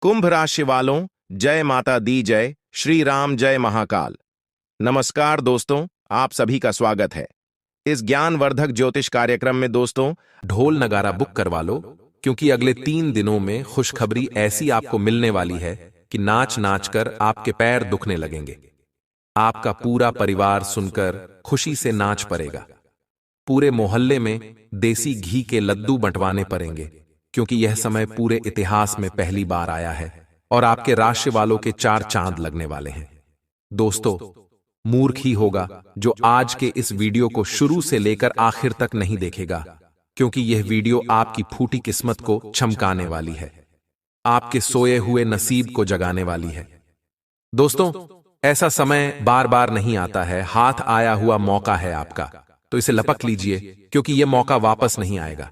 कुंभ राशि वालों, जय माता दी जय, श्री राम जय महाकाल। नमस्कार दोस्तों, आप सभी का स्वागत है इस ज्ञानवर्धक ज्योतिष कार्यक्रम में। दोस्तों, ढोल नगारा बुक करवा लो, क्योंकि अगले 3 दिनों में खुशखबरी ऐसी आपको मिलने वाली है कि नाच नाच कर आपके पैर दुखने लगेंगे। आपका पूरा परिवार सुनकर खुशी से नाच पड़ेगा। पूरे मोहल्ले में देसी घी के लड्डू बंटवाने पड़ेंगे, क्योंकि यह समय पूरे इतिहास में पहली बार आया है और आपके राशि वालों के 4 चांद लगने वाले हैं। दोस्तों, मूर्ख ही होगा जो आज के इस वीडियो को शुरू से लेकर आखिर तक नहीं देखेगा, क्योंकि यह वीडियो आपकी फूटी किस्मत को चमकाने वाली है, आपके सोए हुए नसीब को जगाने वाली है। दोस्तों, ऐसा समय बार बार नहीं आता है, हाथ आया हुआ मौका है आपका, तो इसे लपक लीजिए, क्योंकि यह मौका वापस नहीं आएगा।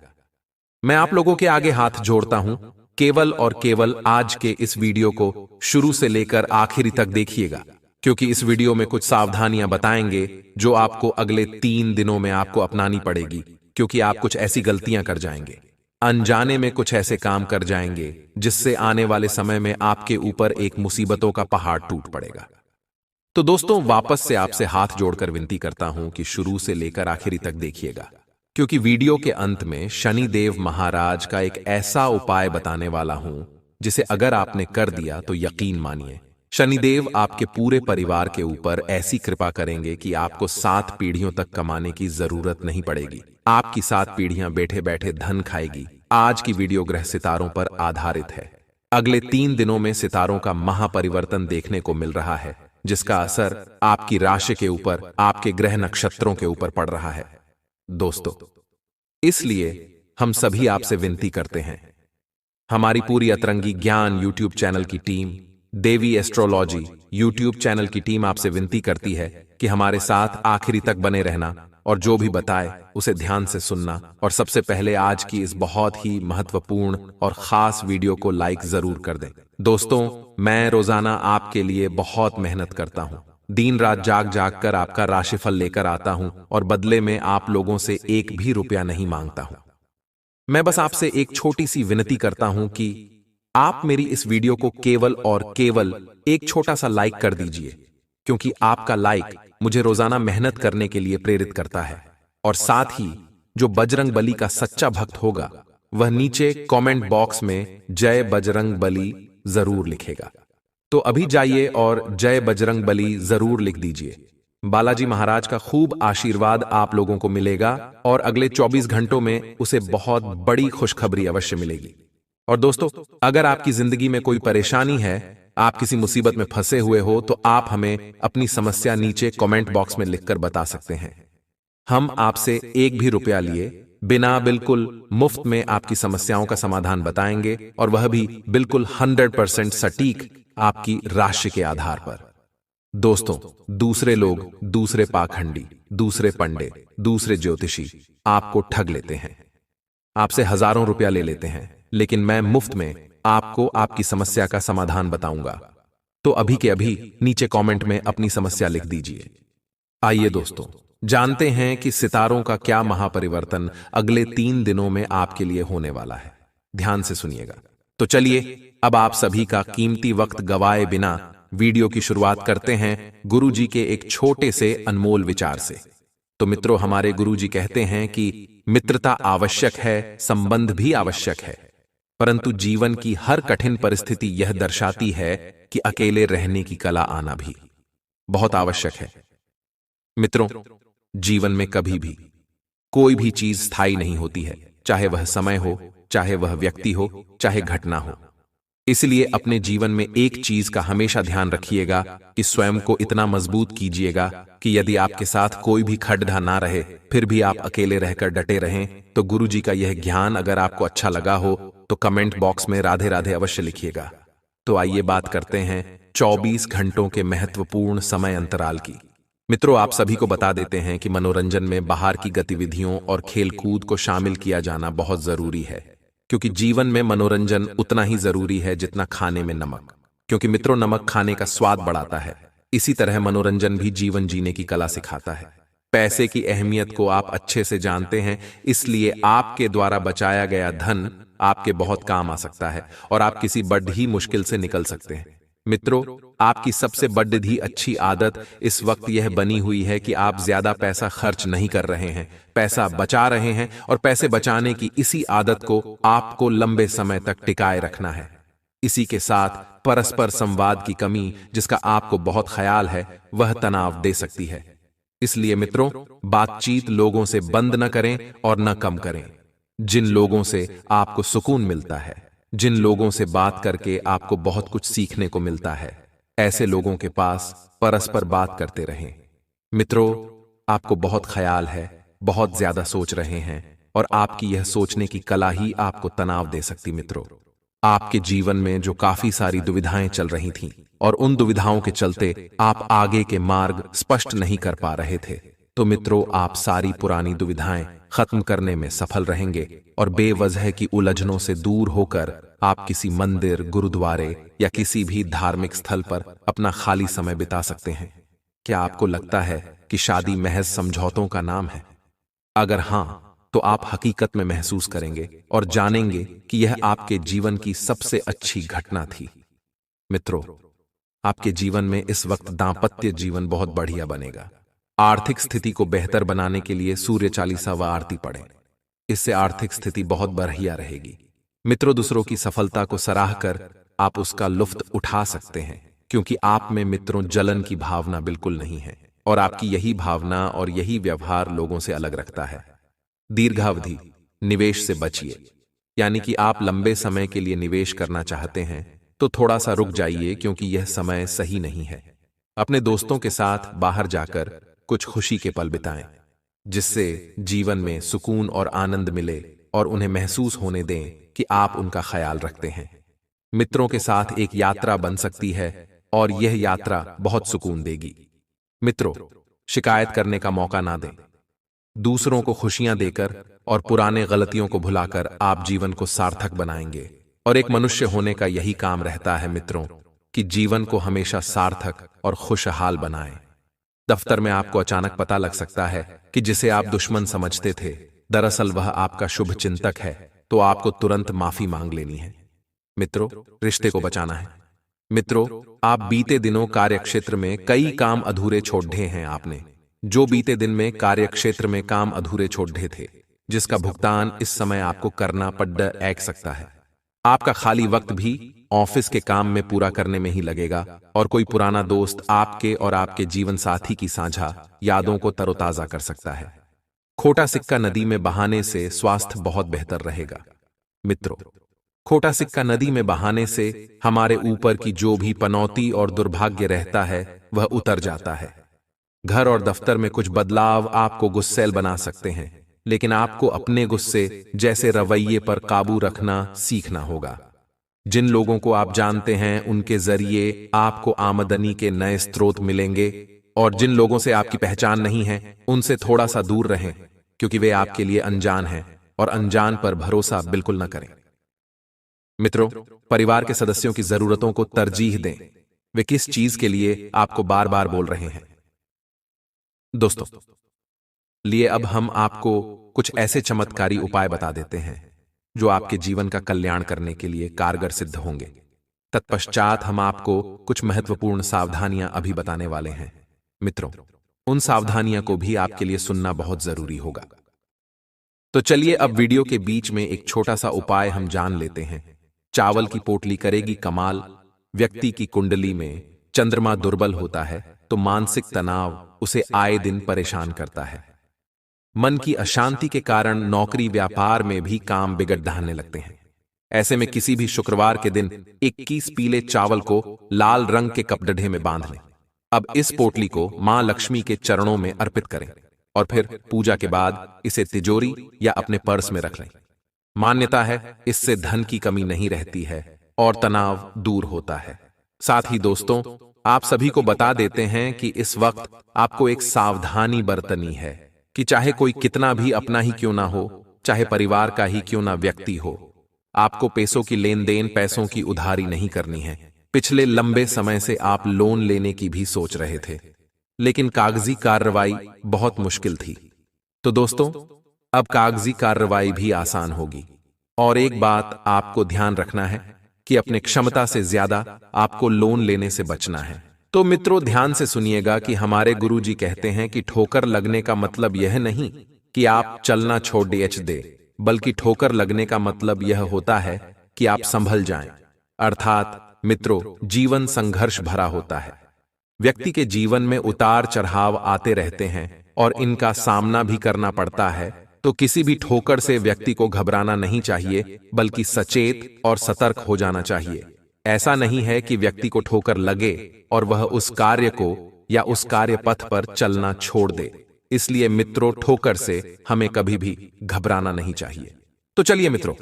मैं आप लोगों के आगे हाथ जोड़ता हूं, केवल और केवल आज के इस वीडियो को शुरू से लेकर आखिरी तक देखिएगा, क्योंकि इस वीडियो में कुछ सावधानियां बताएंगे जो आपको अगले 3 दिनों में आपको अपनानी पड़ेगी, क्योंकि आप कुछ ऐसी गलतियां कर जाएंगे, अनजाने में कुछ ऐसे काम कर जाएंगे जिससे आने वाले समय में आपके ऊपर एक मुसीबतों का पहाड़ टूट पड़ेगा। तो दोस्तों, वापस से आपसे हाथ जोड़कर विनती करता हूं कि शुरू से लेकर आखिरी तक देखिएगा, क्योंकि वीडियो के अंत में शनिदेव महाराज का एक ऐसा उपाय बताने वाला हूं जिसे अगर आपने कर दिया तो यकीन मानिए, शनिदेव आपके पूरे परिवार के ऊपर ऐसी कृपा करेंगे कि आपको 7 पीढ़ियों तक कमाने की जरूरत नहीं पड़ेगी। आपकी 7 पीढ़ियां बैठे बैठे धन खाएगी। आज की वीडियो ग्रह सितारों पर आधारित है। अगले 3 दिनों में सितारों का महापरिवर्तन देखने को मिल रहा है, जिसका असर आपकी राशि के ऊपर, आपके ग्रह नक्षत्रों के ऊपर पड़ रहा है। दोस्तों, इसलिए हम सभी आपसे विनती करते हैं, हमारी पूरी अतरंगी ज्ञान यूट्यूब चैनल की टीम, देवी एस्ट्रोलॉजी यूट्यूब चैनल की टीम आपसे विनती करती है कि हमारे साथ आखिरी तक बने रहना और जो भी बताए उसे ध्यान से सुनना, और सबसे पहले आज की इस बहुत ही महत्वपूर्ण और खास वीडियो को लाइक जरूर कर दें। दोस्तों, मैं रोजाना आपके लिए बहुत मेहनत करता हूं, दिन रात जाग जाग कर आपका राशिफल लेकर आता हूं, और बदले में आप लोगों से 1 भी रुपया नहीं मांगता हूं। मैं बस आपसे एक छोटी सी विनती करता हूं कि आप मेरी इस वीडियो को केवल और केवल एक छोटा सा लाइक कर दीजिए, क्योंकि आपका लाइक मुझे रोजाना मेहनत करने के लिए प्रेरित करता है। और साथ ही जो बजरंग बली का सच्चा भक्त होगा वह नीचे कमेंट बॉक्स में जय बजरंग बली जरूर लिखेगा। तो अभी जाइए और जय बजरंग बली जरूर लिख दीजिए। बालाजी महाराज का खूब आशीर्वाद आप लोगों को मिलेगा और अगले 24 घंटों में उसे बहुत बड़ी खुशखबरी अवश्य मिलेगी। और दोस्तों, अगर आपकी जिंदगी में कोई परेशानी है, आप किसी मुसीबत में फंसे हुए हो, तो आप हमें अपनी समस्या नीचे कमेंट बॉक्स में लिखकर बता सकते हैं। हम आपसे 1 भी रुपया लिए बिना बिल्कुल मुफ्त में आपकी समस्याओं का समाधान बताएंगे, और वह भी बिल्कुल 100% सटीक आपकी राशि के आधार पर। दोस्तों, दूसरे लोग, दूसरे पाखंडी, दूसरे पंडे, दूसरे ज्योतिषी आपको ठग लेते हैं, आपसे हजारों रुपया ले लेते हैं, लेकिन मैं मुफ्त में आपको आपकी समस्या का समाधान बताऊंगा। तो अभी के अभी नीचे कमेंट में अपनी समस्या लिख दीजिए। आइए दोस्तों, जानते हैं कि सितारों का क्या महापरिवर्तन अगले 3 दिनों में आपके लिए होने वाला है। ध्यान से सुनिएगा। तो चलिए, अब आप सभी का कीमती वक्त गवाए बिना वीडियो की शुरुआत करते हैं गुरु जी के एक छोटे से अनमोल विचार से। तो मित्रों, हमारे गुरु जी कहते हैं कि मित्रता आवश्यक है, संबंध भी आवश्यक है, परंतु जीवन की हर कठिन परिस्थिति यह दर्शाती है कि अकेले रहने की कला आना भी बहुत आवश्यक है। मित्रों, जीवन में कभी भी कोई भी चीज स्थायी नहीं होती है, चाहे वह समय हो, चाहे वह व्यक्ति हो, चाहे घटना हो। इसलिए अपने जीवन में एक चीज का हमेशा ध्यान रखिएगा कि स्वयं को इतना मजबूत कीजिएगा कि यदि आपके साथ कोई भी खड्डा ना रहे, फिर भी आप अकेले रहकर डटे रहें। तो गुरु जी का यह ज्ञान अगर आपको अच्छा लगा हो तो कमेंट बॉक्स में राधे राधे अवश्य लिखिएगा। तो आइए बात करते हैं 24 घंटों के महत्वपूर्ण समय अंतराल की। मित्रों, आप सभी को बता देते हैं कि मनोरंजन में बाहर की गतिविधियों और खेलकूद को शामिल किया जाना बहुत जरूरी है, क्योंकि जीवन में मनोरंजन उतना ही जरूरी है जितना खाने में नमक। क्योंकि मित्रों, नमक खाने का स्वाद बढ़ाता है, इसी तरह मनोरंजन भी जीवन जीने की कला सिखाता है। पैसे की अहमियत को आप अच्छे से जानते हैं, इसलिए आपके द्वारा बचाया गया धन आपके बहुत काम आ सकता है और आप किसी बड़ी मुश्किल से निकल सकते हैं। मित्रों, आपकी सबसे बड़ी अच्छी आदत इस वक्त यह बनी हुई है कि आप ज्यादा पैसा खर्च नहीं कर रहे हैं, पैसा बचा रहे हैं और पैसे बचाने की इसी आदत को आपको लंबे समय तक टिकाए रखना है। इसी के साथ परस्पर संवाद की कमी, जिसका आपको बहुत ख्याल है, वह तनाव दे सकती है। इसलिए मित्रों, बातचीत लोगों से बंद न करें और न कम करें। जिन लोगों से आपको सुकून मिलता है, जिन लोगों से बात करके आपको बहुत कुछ सीखने को मिलता है, ऐसे लोगों के पास परस्पर बात करते रहें। मित्रों, आपको बहुत ख्याल है, बहुत ज्यादा सोच रहे हैं और आपकी यह सोचने की कला ही आपको तनाव दे सकती। मित्रों, आपके जीवन में जो काफी सारी दुविधाएं चल रही थीं और उन दुविधाओं के चलते आप आगे के मार्ग स्पष्ट नहीं कर पा रहे थे, तो मित्रों, आप सारी पुरानी दुविधाएं खत्म करने में सफल रहेंगे और बेवजह की उलझनों से दूर होकर आप किसी मंदिर, गुरुद्वारे या किसी भी धार्मिक स्थल पर अपना खाली समय बिता सकते हैं। क्या आपको लगता है कि शादी महज समझौतों का नाम है? अगर हां, तो आप हकीकत में महसूस करेंगे और जानेंगे कि यह आपके जीवन की सबसे अच्छी घटना थी। मित्रों, आपके जीवन में इस वक्त दांपत्य जीवन बहुत बढ़िया बनेगा। आर्थिक स्थिति को बेहतर बनाने के लिए सूर्य चालीसा व आरती पढ़ें। इससे आर्थिक स्थिति बहुत बढ़िया रहेगी। मित्रों, दूसरों की सफलता को सराह कर आप उसका लुफ्त उठा सकते हैं, क्योंकि आप में मित्रों जलन की भावना बिल्कुल नहीं है और आपकी यही भावना और यही व्यवहार लोगों से अलग रखता है। दीर्घावधि निवेश से बचिए, यानी कि आप लंबे समय के लिए निवेश करना चाहते हैं तो थोड़ा सा रुक जाइए, क्योंकि यह समय सही नहीं है। अपने दोस्तों के साथ बाहर जाकर कुछ खुशी के पल बिताएं, जिससे जीवन में सुकून और आनंद मिले और उन्हें महसूस होने दें कि आप उनका ख्याल रखते हैं। मित्रों के साथ एक यात्रा बन सकती है और यह यात्रा बहुत सुकून देगी। मित्रों, शिकायत करने का मौका ना दें। दूसरों को खुशियां देकर और पुराने गलतियों को भुलाकर आप जीवन को सार्थक बनाएंगे और एक मनुष्य होने का यही काम रहता है मित्रों, कि जीवन को हमेशा सार्थक और खुशहाल बनाएं। दफ्तर में आपको अचानक पता लग सकता है कि जिसे आप दुश्मन समझते थे, दरअसल वह आपका शुभ चिंतक है, तो आपको तुरंत माफी मांग लेनी है। मित्रों, रिश्ते को बचाना है। मित्रों, आप बीते दिनों कार्यक्षेत्र में कई काम अधूरे छोड़ दिए हैं। आपने जो बीते दिन में कार्यक्षेत्र में काम अधूरे छोड़ दिए थे, जिसका भुगतान इस समय आपको करना पड़ सकता है। आपका खाली वक्त भी ऑफिस के काम में पूरा करने में ही लगेगा और कोई पुराना दोस्त आपके और आपके जीवन साथी की साझा यादों को तरोताजा कर सकता है। खोटा सिक्का नदी में बहाने से स्वास्थ्य बहुत बेहतर रहेगा। मित्रों, खोटा सिक्का नदी में बहाने से हमारे ऊपर की जो भी पनौती और दुर्भाग्य रहता है वह उतर जाता है। घर और दफ्तर में कुछ बदलाव आपको गुस्सैल बना सकते हैं, लेकिन आपको अपने गुस्से जैसे रवैये पर काबू रखना सीखना होगा। जिन लोगों को आप जानते हैं उनके जरिए आपको आमदनी के नए स्रोत मिलेंगे और जिन लोगों से आपकी पहचान नहीं है उनसे थोड़ा सा दूर रहें, क्योंकि वे आपके लिए अनजान हैं और अनजान पर भरोसा बिल्कुल न करें। मित्रों, परिवार के सदस्यों की जरूरतों को तरजीह दें। वे किस चीज के लिए आपको बार बार बोल रहे हैं। दोस्तों, लिए अब हम आपको कुछ ऐसे चमत्कारी उपाय बता देते हैं जो आपके जीवन का कल्याण करने के लिए कारगर सिद्ध होंगे। तत्पश्चात हम आपको कुछ महत्वपूर्ण सावधानियां अभी बताने वाले हैं। मित्रों, उन सावधानियां को भी आपके लिए सुनना बहुत जरूरी होगा। तो चलिए अब वीडियो के बीच में एक छोटा सा उपाय हम जान लेते हैं। चावल की पोटली करेगी कमाल। व्यक्ति की कुंडली में चंद्रमा दुर्बल होता है तो मानसिक तनाव उसे आए दिन परेशान करता है। मन की अशांति के कारण नौकरी व्यापार में भी काम बिगड़ ढाने लगते हैं। ऐसे में किसी भी शुक्रवार के दिन 21 पीले चावल को लाल रंग के कपड़े में बांध लें। अब इस पोटली को मां लक्ष्मी के चरणों में अर्पित करें और फिर पूजा के बाद इसे तिजोरी या अपने पर्स में रख लें। मान्यता है इससे धन की कमी नहीं रहती है और तनाव दूर होता है। साथ ही दोस्तों, आप सभी को बता देते हैं कि इस वक्त आपको एक सावधानी बरतनी है कि चाहे कोई कितना भी अपना ही क्यों ना हो, चाहे परिवार का ही क्यों ना व्यक्ति हो, आपको पैसों की लेन देन, पैसों की उधारी नहीं करनी है। पिछले लंबे समय से आप लोन लेने की भी सोच रहे थे, लेकिन कागजी कार्रवाई बहुत मुश्किल थी। तो दोस्तों, अब कागजी कार्रवाई भी आसान होगी और एक बात आपको ध्यान रखना है कि अपने क्षमता से ज्यादा आपको लोन लेने से बचना है। तो मित्रों, ध्यान से सुनिएगा कि हमारे गुरुजी कहते हैं कि ठोकर लगने का मतलब यह नहीं कि आप चलना छोड़ दे, बल्कि ठोकर लगने का मतलब यह होता है कि आप संभल जाएं। अर्थात मित्रों, जीवन संघर्ष भरा होता है। व्यक्ति के जीवन में उतार चढ़ाव आते रहते हैं और इनका सामना भी करना पड़ता है। तो किसी भी ठोकर से व्यक्ति को घबराना नहीं चाहिए, बल्कि सचेत और सतर्क हो जाना चाहिए। ऐसा नहीं है कि व्यक्ति को ठोकर लगे और वह उस कार्य को या उस कार्य पथ पर चलना छोड़ दे। इसलिए मित्रों, ठोकर से हमें कभी भी घबराना नहीं चाहिए। तो चलिए मित्रों,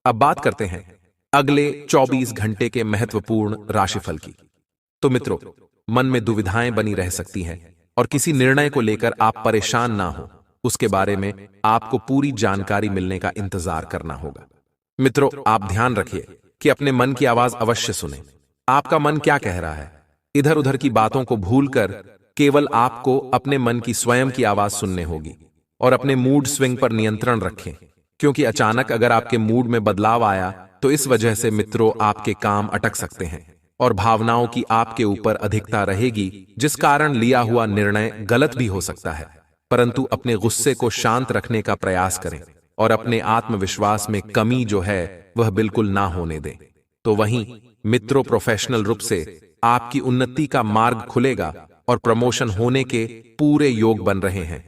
अब बात करते हैं अगले 24 घंटे के महत्वपूर्ण राशिफल की। तो मित्रों, मन में दुविधाएं बनी रह सकती हैं और किसी निर्णय को लेकर आप परेशान ना हो, उसके बारे में आपको पूरी जानकारी मिलने का इंतजार करना होगा। मित्रों, आप ध्यान रखिए कि अपने मन की आवाज अवश्य सुने। आपका मन क्या कह रहा है? इधर उधर की बातों को भूलकर केवल आपको अपने मन की स्वयं की आवाज सुनने होगी और अपने मूड स्विंग पर नियंत्रण रखें, क्योंकि अचानक अगर आपके मूड में बदलाव आया तो इस वजह से मित्रों आपके काम अटक सकते हैं और भावनाओं की आपके ऊपर अधिकता रहेगी, जिस कारण लिया हुआ निर्णय गलत भी हो सकता है। परंतु अपने गुस्से को शांत रखने का प्रयास करें और अपने आत्मविश्वास में कमी जो है वह बिल्कुल ना होने दें। तो वहीं मित्रों, प्रोफेशनल रूप से आपकी उन्नति का मार्ग खुलेगा और प्रमोशन होने के पूरे योग बन रहे हैं।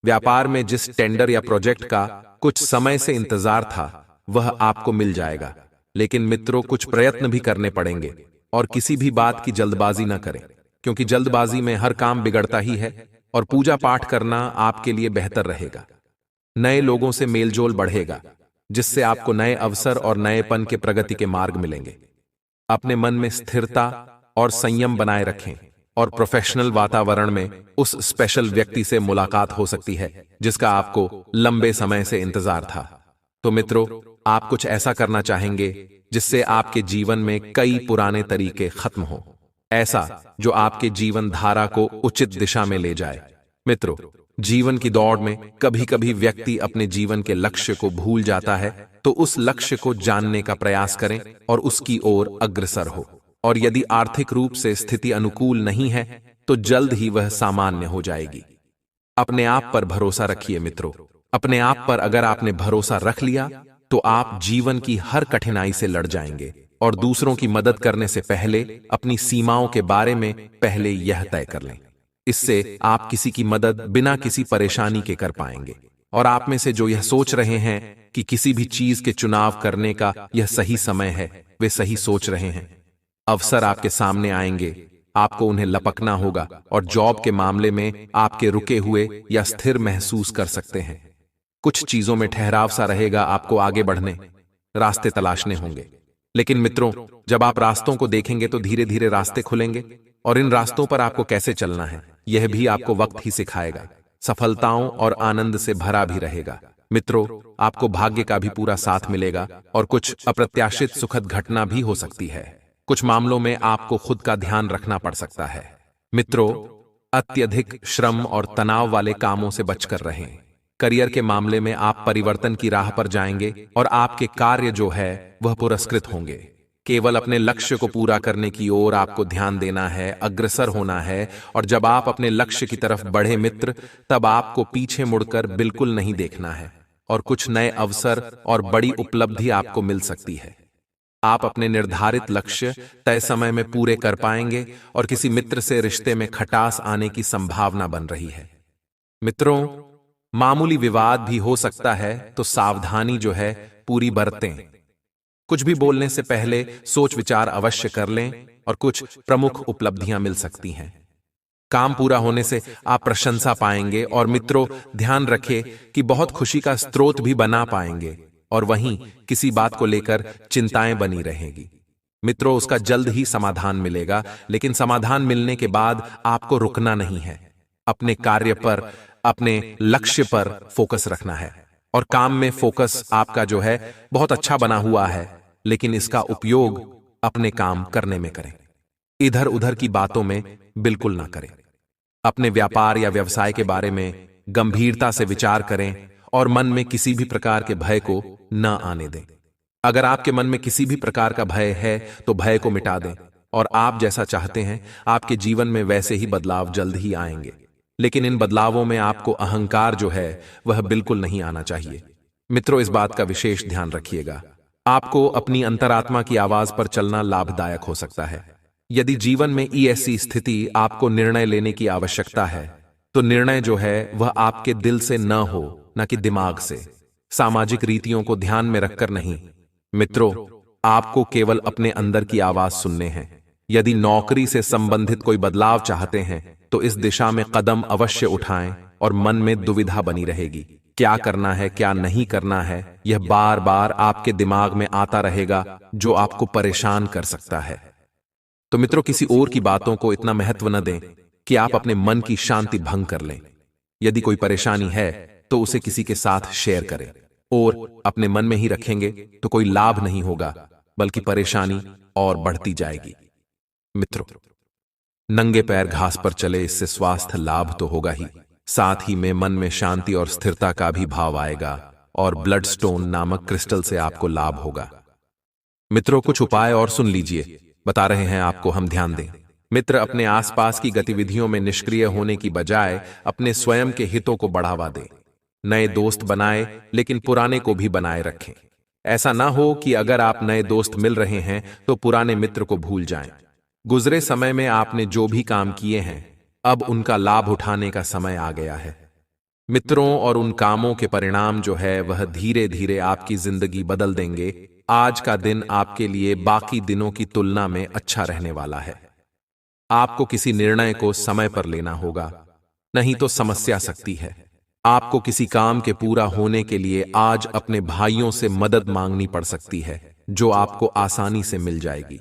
व्यापार में जिस टेंडर या प्रोजेक्ट का कुछ समय से इंतजार था वह आपको मिल जाएगा, लेकिन मित्रों कुछ प्रयत्न भी करने पड़ेंगे और किसी भी बात की जल्दबाजी न करें, क्योंकि जल्दबाजी में हर काम बिगड़ता ही है और पूजा पाठ करना आपके लिए बेहतर रहेगा। नए लोगों से मेलजोल बढ़ेगा, जिससे आपको नए अवसर और नएपन के प्रगति के मार्ग मिलेंगे। अपने मन में स्थिरता और संयम बनाए रखें और प्रोफेशनल वातावरण में उस स्पेशल व्यक्ति से मुलाकात हो सकती है जिसका आपको लंबे समय से इंतजार था। तो मित्रों, आप कुछ ऐसा करना चाहेंगे जिससे आपके जीवन में कई पुराने तरीके खत्म हो, ऐसा जो आपके जीवन धारा को उचित दिशा में ले जाए। मित्रों, जीवन की दौड़ में कभी कभी व्यक्ति अपने जीवन के लक्ष्य को भूल जाता है, तो उस लक्ष्य को जानने का प्रयास करें और उसकी ओर अग्रसर हो। और यदि आर्थिक रूप से स्थिति अनुकूल नहीं है तो जल्द ही वह सामान्य हो जाएगी। अपने आप पर भरोसा रखिए मित्रों। अपने आप पर अगर आपने भरोसा रख लिया तो आप जीवन की हर कठिनाई से लड़ जाएंगे और दूसरों की मदद करने से पहले अपनी सीमाओं के बारे में पहले यह तय कर लें। इससे आप किसी की मदद बिना किसी परेशानी के कर पाएंगे। और आप में से जो यह सोच रहे हैं कि किसी भी चीज के चुनाव करने का यह सही समय है, वे सही सोच रहे हैं। अवसर आपके सामने आएंगे, आपको उन्हें लपकना होगा और जॉब के मामले में आपके रुके हुए या स्थिर महसूस कर सकते हैं। कुछ चीजों में ठहराव सा रहेगा, आपको आगे बढ़ने रास्ते तलाशने होंगे। लेकिन मित्रों, जब आप रास्तों को देखेंगे तो धीरे धीरे रास्ते खुलेंगे और इन रास्तों पर आपको कैसे चलना है यह भी आपको वक्त ही सिखाएगा। सफलताओं और आनंद से भरा भी रहेगा। मित्रों, आपको भाग्य का भी पूरा साथ मिलेगा और कुछ अप्रत्याशित सुखद घटना भी हो सकती है। कुछ मामलों में आपको खुद का ध्यान रखना पड़ सकता है। मित्रों, अत्यधिक श्रम और तनाव वाले कामों से बचकर रहें। करियर के मामले में आप परिवर्तन की राह पर जाएंगे और आपके कार्य जो है वह पुरस्कृत होंगे। केवल अपने लक्ष्य को पूरा करने की ओर आपको ध्यान देना है, अग्रसर होना है। और जब आप अपने लक्ष्य की तरफ बढ़े मित्र, तब आपको पीछे मुड़कर बिल्कुल नहीं देखना है और कुछ नए अवसर और बड़ी उपलब्धि आपको मिल सकती है। आप अपने निर्धारित लक्ष्य तय समय में पूरे कर पाएंगे और किसी मित्र से रिश्ते में खटास आने की संभावना बन रही है। मित्रों, मामूली विवाद भी हो सकता है, तो सावधानी जो है पूरी बरतें। कुछ भी बोलने से पहले सोच विचार अवश्य कर लें और कुछ प्रमुख उपलब्धियां मिल सकती हैं। काम पूरा होने से आप प्रशंसा पाएंगे और मित्रों, ध्यान रखें कि बहुत खुशी का स्रोत भी बना पाएंगे और वहीं किसी बात को लेकर चिंताएं बनी रहेंगी। मित्रों, उसका जल्द ही समाधान मिलेगा, लेकिन समाधान मिलने के बाद आपको रुकना नहीं है। अपने कार्य पर, अपने लक्ष्य पर फोकस रखना है और काम में फोकस आपका जो है बहुत अच्छा बना हुआ है, लेकिन इसका उपयोग अपने काम करने में करें। इधर उधर की बातों में बिल्कुल ना करें। अपने व्यापार या व्यवसाय के बारे में गंभीरता से विचार करें और मन में किसी भी प्रकार के भय को न आने दें। अगर आपके मन में किसी भी प्रकार का भय है तो भय को मिटा दें, और आप जैसा चाहते हैं आपके जीवन में वैसे ही बदलाव जल्द ही आएंगे। लेकिन इन बदलावों में आपको अहंकार जो है वह बिल्कुल नहीं आना चाहिए। मित्रों, इस बात का विशेष ध्यान रखिएगा। आपको अपनी अंतरात्मा की आवाज पर चलना लाभदायक हो सकता है। यदि जीवन में ऐसी स्थिति आपको निर्णय लेने की आवश्यकता है, तो निर्णय जो है वह आपके दिल से न हो, न कि दिमाग से, सामाजिक रीतियों को ध्यान में रखकर नहीं। मित्रों, आपको केवल अपने अंदर की आवाज सुनने हैं। यदि नौकरी से संबंधित कोई बदलाव चाहते हैं तो इस दिशा में कदम अवश्य उठाएं, और मन में दुविधा बनी रहेगी। क्या करना है, क्या नहीं करना है, यह बार बार आपके दिमाग में आता रहेगा, जो आपको परेशान कर सकता है। तो मित्रों, किसी और की बातों को इतना महत्व न दें कि आप अपने मन की शांति भंग कर लें। यदि कोई परेशानी है तो उसे किसी के साथ शेयर करें, और अपने मन में ही रखेंगे तो कोई लाभ नहीं होगा, बल्कि परेशानी और बढ़ती जाएगी। मित्रों, नंगे पैर घास पर चले, इससे स्वास्थ्य लाभ तो होगा ही, साथ ही में मन में शांति और स्थिरता का भी भाव आएगा, और ब्लड स्टोन नामक क्रिस्टल से आपको लाभ होगा। मित्रों, कुछ उपाय और सुन लीजिए, बता रहे हैं आपको, हम ध्यान दें। मित्र, अपने आसपास की गतिविधियों में निष्क्रिय होने की बजाय अपने स्वयं के हितों को बढ़ावा दें। नए दोस्त बनाए, लेकिन पुराने को भी बनाए रखें। ऐसा ना हो कि अगर आप नए दोस्त मिल रहे हैं तो पुराने मित्र को भूल जाएं। गुजरे समय में आपने जो भी काम किए हैं, अब उनका लाभ उठाने का समय आ गया है। मित्रों, और उन कामों के परिणाम जो है वह धीरे धीरे आपकी जिंदगी बदल देंगे। आज का दिन आपके लिए बाकी दिनों की तुलना में अच्छा रहने वाला है। आपको किसी निर्णय को समय पर लेना होगा, नहीं तो समस्या सकती है। आपको किसी काम के पूरा होने के लिए आज अपने भाइयों से मदद मांगनी पड़ सकती है, जो आपको आसानी से मिल जाएगी।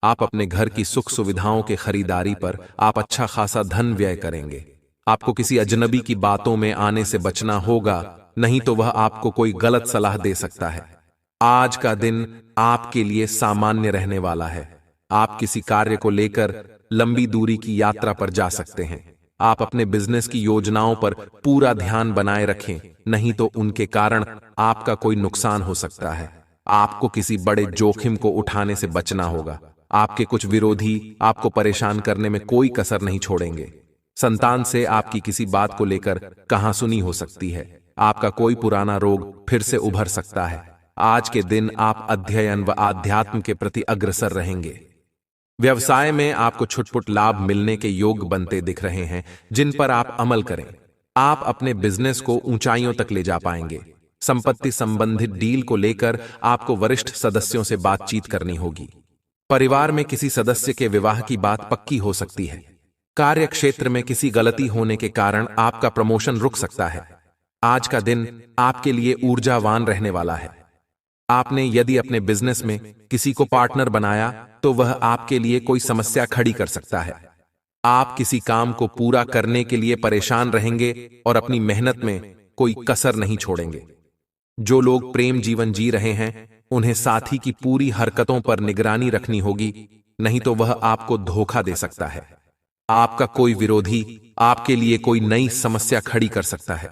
आप अपने घर की सुख सुविधाओं के खरीदारी पर आप अच्छा खासा धन व्यय करेंगे। आपको किसी अजनबी की बातों में आने से बचना होगा, नहीं तो वह आपको कोई गलत सलाह दे सकता है। आज का दिन आपके लिए सामान्य रहने वाला है। आप किसी कार्य को लेकर लंबी दूरी की यात्रा पर जा सकते हैं। आप अपने बिजनेस की योजनाओं पर पूरा ध्यान बनाए रखें, नहीं तो उनके कारण आपका कोई नुकसान हो सकता है। आपको किसी बड़े जोखिम को उठाने से बचना होगा। आपके कुछ विरोधी आपको परेशान करने में कोई कसर नहीं छोड़ेंगे। संतान से आपकी किसी बात को लेकर कहासुनी हो सकती है। आपका कोई पुराना रोग फिर से उभर सकता है। आज के दिन आप अध्ययन व आध्यात्म के प्रति अग्रसर रहेंगे। व्यवसाय में आपको छुटपुट लाभ मिलने के योग बनते दिख रहे हैं, जिन पर आप अमल करें। आप अपने बिजनेस को ऊंचाइयों तक ले जा पाएंगे। संपत्ति संबंधित डील को लेकर आपको वरिष्ठ सदस्यों से बातचीत करनी होगी। परिवार में किसी सदस्य के विवाह की बात पक्की हो सकती है। कार्य क्षेत्र में किसी गलती होने के कारण आपका प्रमोशन रुक सकता है। आज का दिन आपके लिए ऊर्जावान रहने वाला है। आपने यदि अपने बिजनेस में किसी को पार्टनर बनाया तो वह आपके लिए कोई समस्या खड़ी कर सकता है। आप किसी काम को पूरा करने के लिए परेशान रहेंगे और अपनी मेहनत में कोई कसर नहीं छोड़ेंगे। जो लोग प्रेम जीवन जी रहे हैं, उन्हें साथी की पूरी हरकतों पर निगरानी रखनी होगी, नहीं तो वह आपको धोखा दे सकता है। आपका कोई विरोधी आपके लिए कोई नई समस्या खड़ी कर सकता है।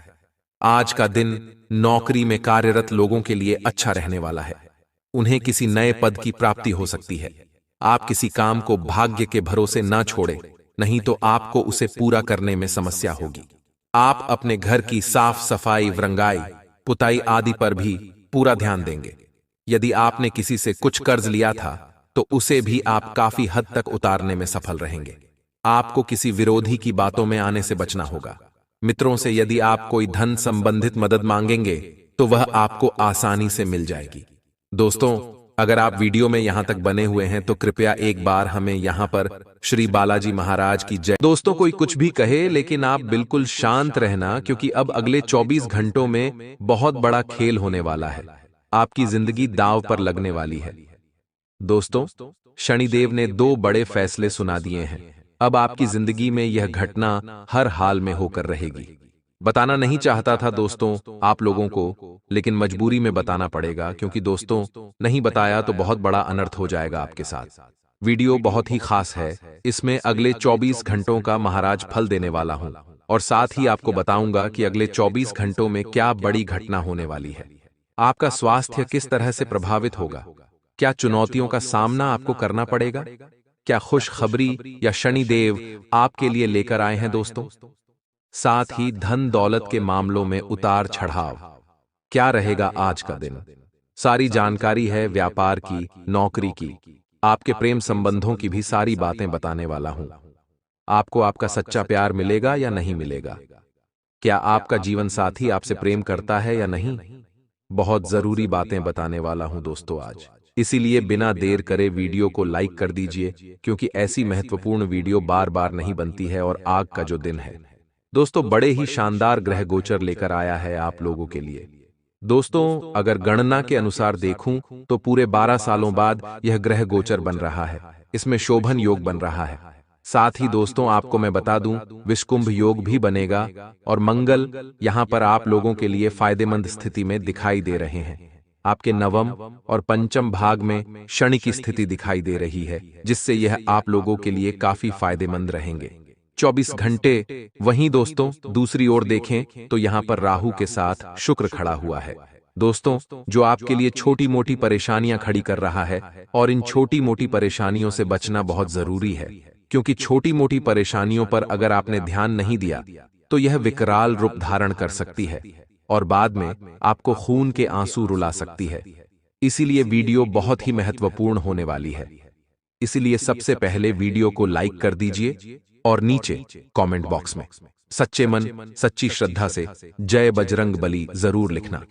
आज का दिन नौकरी में कार्यरत लोगों के लिए अच्छा रहने वाला है। उन्हें किसी नए पद की प्राप्ति हो सकती है। आप किसी काम को भाग्य के भरोसे न छोड़ें, नहीं तो आपको उसे पूरा करने में समस्या होगी। आप अपने घर की साफ सफाई, रंगाई, पुताई आदि पर भी पूरा ध्यान देंगे। यदि आपने किसी से कुछ कर्ज लिया था तो उसे भी आप काफी हद तक उतारने में सफल रहेंगे। आपको किसी विरोधी की बातों में आने से बचना होगा। मित्रों से यदि आप कोई धन संबंधित मदद मांगेंगे तो वह आपको आसानी से मिल जाएगी। दोस्तों, अगर आप वीडियो में यहां तक बने हुए हैं तो कृपया एक बार हमें यहां पर श्री बालाजी महाराज की जय। दोस्तों, कोई कुछ भी कहे लेकिन आप बिल्कुल शांत रहना, क्योंकि अब अगले 24 घंटों में बहुत बड़ा खेल होने वाला है। आपकी जिंदगी दांव पर लगने वाली है। दोस्तों, शनिदेव ने 2 बड़े फैसले सुना दिए हैं। अब आपकी जिंदगी में यह घटना हर हाल में होकर रहेगी। बताना नहीं चाहता था दोस्तों आप लोगों को, लेकिन मजबूरी में बताना पड़ेगा, क्योंकि दोस्तों नहीं बताया तो बहुत बड़ा अनर्थ हो जाएगा आपके साथ। वीडियो बहुत ही खास है। इसमें अगले 24 घंटों का महाराज फल देने वाला हूं, और साथ ही आपको बताऊंगा कि अगले 24 घंटों में क्या बड़ी घटना होने वाली है। आपका स्वास्थ्य किस तरह से प्रभावित होगा? क्या चुनौतियों का सामना आपको करना पड़ेगा? क्या खुशखबरी या शनिदेव आपके लिए लेकर आए हैं दोस्तों? साथ ही धन दौलत के मामलों में उतार चढ़ाव। क्या रहेगा आज का दिन? सारी जानकारी है व्यापार की, नौकरी की, आपके प्रेम संबंधों की भी सारी बातें बताने वाला हूं। आपको आपका सच्चा प्यार मिलेगा या नहीं मिलेगा? क्या आपका जीवन साथी आपसे प्रेम करता है या नहीं? बहुत जरूरी बातें बताने वाला हूं दोस्तों आज। इसीलिए बिना देर करे वीडियो को लाइक कर दीजिए, क्योंकि ऐसी महत्वपूर्ण वीडियो बार बार नहीं बनती है। और आज का जो दिन है दोस्तों, बड़े ही शानदार ग्रह गोचर लेकर आया है आप लोगों के लिए। दोस्तों, अगर गणना के अनुसार देखूं तो पूरे 12 सालों बाद यह ग्रह गोचर बन रहा है। इसमें शोभन योग बन रहा है। साथ ही दोस्तों, आपको मैं बता दूं, विषकुंभ योग भी बनेगा और मंगल यहां पर आप लोगों के लिए फायदेमंद स्थिति में दिखाई दे रहे हैं। आपके नवम और पंचम भाग में शनि की स्थिति दिखाई दे रही है, जिससे यह आप लोगों के लिए काफी फायदेमंद रहेंगे। 24 घंटे। वहीं दोस्तों, दूसरी ओर देखें तो यहां पर राहु के साथ शुक्र खड़ा हुआ है। दोस्तों, जो आपके लिए छोटी मोटी परेशानियां खड़ी कर रहा है, और इन छोटी मोटी परेशानियों से बचना बहुत जरूरी है, क्योंकि छोटी मोटी परेशानियों पर अगर आपने ध्यान नहीं दिया तो यह विकराल रूप धारण कर सकती है और बाद में आपको खून के आंसू रुला सकती है। इसीलिए वीडियो बहुत ही महत्वपूर्ण होने वाली है। इसीलिए सबसे पहले वीडियो को लाइक कर दीजिए और नीचे कमेंट बॉक्स में सच्चे मन सच्ची श्रद्धा से जय बजरंग बली जरूर लिखना।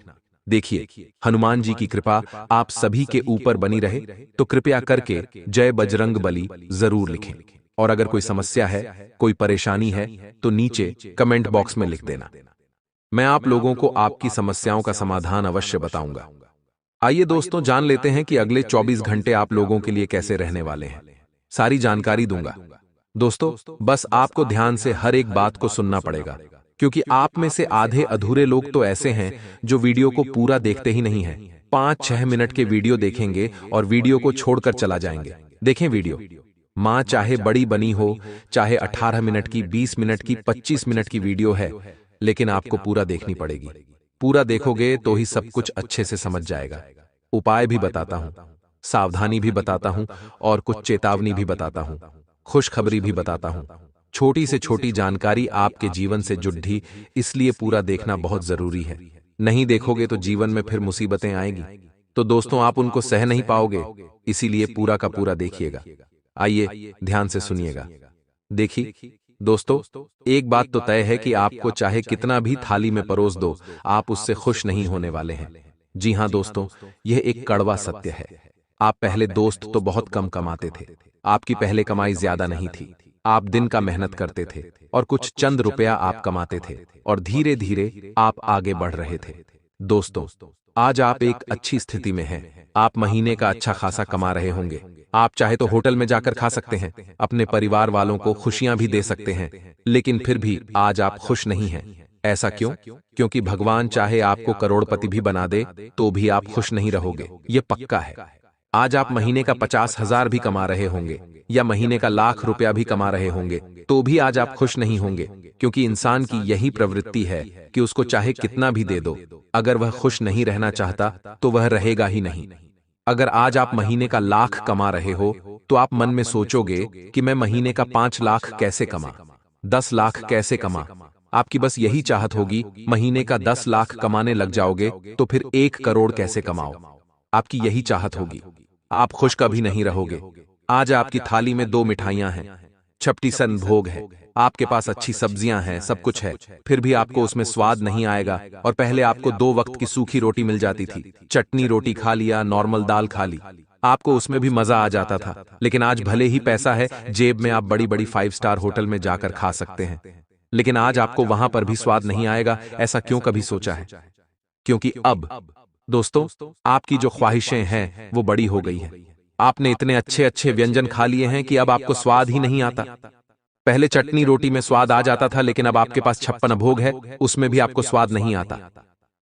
देखिए, हनुमान जी की कृपा आप सभी के ऊपर बनी रहे, तो कृपया करके जय बजरंग बली जरूर लिखें। और अगर कोई समस्या है, कोई परेशानी है, तो नीचे कमेंट बॉक्स में लिख देना। मैं आप लोगों को आपकी समस्याओं का समाधान अवश्य बताऊंगा। आइए दोस्तों, जान लेते हैं कि अगले 24 घंटे आप लोगों के लिए कैसे रहने वाले हैं। सारी जानकारी दूंगा। दोस्तों, बस आपको ध्यान से हर एक बात को सुनना पड़ेगा, क्योंकि आप में से आधे अधूरे लोग तो ऐसे हैं जो वीडियो को पूरा देखते ही नहीं हैं। 5-6 मिनट के वीडियो देखेंगे और वीडियो को छोड़कर चला जाएंगे। देखें वीडियो, मां चाहे बड़ी बनी हो, चाहे 18 मिनट की, 20 मिनट की, 25 मिनट की वीडियो है, लेकिन आपको पूरा देखनी पड़ेगी। पूरा देखोगे तो ही सब कुछ अच्छे से समझ जाएगा। उपाय भी बताता हूं, सावधानी भी बताता हूं और कुछ चेतावनी भी बताता हूं, खुशखबरी भी बताता हूं। छोटी से छोटी जानकारी आपके जीवन से जुड़ी, इसलिए पूरा देखना बहुत जरूरी है। नहीं देखोगे तो जीवन में फिर मुसीबतें आएंगी, तो दोस्तों आप उनको सह नहीं पाओगे। इसीलिए पूरा का पूरा देखिएगा। आइए ध्यान से सुनिएगा। देखिए दोस्तों, एक बात तो तय है कि आपको चाहे कितना भी थाली में परोस दो, आप उससे खुश नहीं होने वाले हैं। जी हां दोस्तों, यह एक कड़वा सत्य है। आप पहले दोस्त तो बहुत कम कमाते थे। आपकी पहले कमाई ज्यादा नहीं थी। आप दिन का मेहनत करते थे और कुछ चंद रुपया आप कमाते थे और धीरे धीरे आप आगे बढ़ रहे थे। दोस्तों, आज आप एक अच्छी स्थिति में हैं। आप महीने का अच्छा खासा कमा रहे होंगे। आप चाहे तो होटल में जाकर खा सकते हैं, अपने परिवार वालों को खुशियां भी दे सकते हैं, लेकिन फिर भी आज आप खुश नहीं हैं। ऐसा क्यों? क्योंकि भगवान चाहे आपको करोड़पति भी बना दे तो भी आप खुश नहीं रहोगे, ये पक्का है। आज आप महीने का 50,000 भी कमा रहे होंगे या महीने का लाख रुपया भी कमा रहे होंगे, तो भी आज आप खुश नहीं होंगे, क्योंकि इंसान की यही प्रवृत्ति है कि उसको चाहे कितना भी दे दो, अगर वह खुश नहीं रहना चाहता तो वह रहेगा ही नहीं। अगर आज आप महीने का लाख कमा रहे हो तो आप मन में सोचोगे कि मैं महीने का 5 लाख कैसे कमा, 10 लाख कैसे कमा। आपकी बस यही चाहत होगी, महीने का 10 लाख कमाने लग जाओगे तो फिर 1 करोड़ कैसे कमाओ। आपकी यही चाहत होगी। आप खुश कभी नहीं रहोगे। आज आपकी थाली में 2 मिठाइयां हैं, छपटी सन भोग है, आपके पास अच्छी सब्जियां हैं, सब कुछ है, फिर भी आपको उसमें स्वाद नहीं आएगा। और पहले आपको 2 वक्त की सूखी रोटी मिल जाती थी, चटनी रोटी खा लिया, नॉर्मल दाल खा ली, आपको उसमें भी मजा आ जाता था। लेकिन आज भले ही पैसा है जेब में, आप बड़ी बड़ी 5 स्टार होटल में जाकर खा सकते हैं, लेकिन आज आपको वहां पर भी स्वाद नहीं आएगा। ऐसा क्यों कभी सोचा है? क्योंकि अब दोस्तों, आपकी जो ख्वाहिशें हैं वो बड़ी हो गई हैं। आपने इतने अच्छे अच्छे व्यंजन खा लिए हैं कि अब आपको स्वाद ही नहीं आता। पहले चटनी रोटी में स्वाद आ जाता था, लेकिन अब आपके पास 56 भोग है, उसमें भी आपको स्वाद नहीं आता।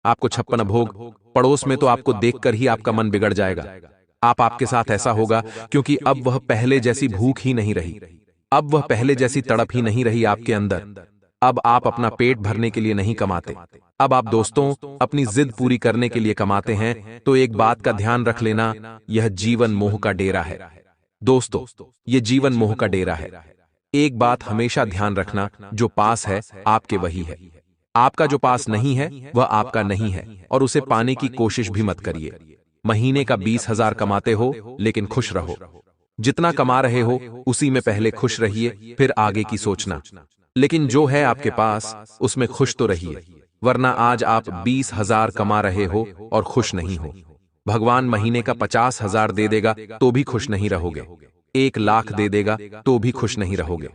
आपको 56 भोग पड़ोस में तो आपको देखकर ही आपका मन बिगड़ जाएगा। आपके साथ ऐसा होगा क्योंकि अब वह पहले जैसी भूख ही नहीं रही, अब वह पहले जैसी तड़प ही नहीं रही आपके अंदर। अब आप अपना पेट भरने के लिए नहीं कमाते, अब आप दोस्तों अपनी जिद पूरी करने के लिए कमाते हैं। तो एक बात का ध्यान रख लेना, यह जीवन मोह का डेरा है। दोस्तों, यह जीवन मोह का डेरा है। एक बात हमेशा ध्यान रखना, जो पास है आपके वही है। आपका जो पास नहीं है वह आपका नहीं है, और उसे पाने की कोशिश भी मत करिए। महीने का 20,000 कमाते हो लेकिन खुश रहो। जितना कमा रहे हो उसी में पहले खुश रहिए, फिर आगे की सोचना। लेकिन जो है आपके पास उसमें खुश तो रहिए, वरना आज आप 20,000 कमा रहे हो और खुश नहीं हो। भगवान महीने का 50,000 दे देगा तो भी खुश नहीं रहोगे, 1,00,000 दे देगा तो भी खुश नहीं रहोगे।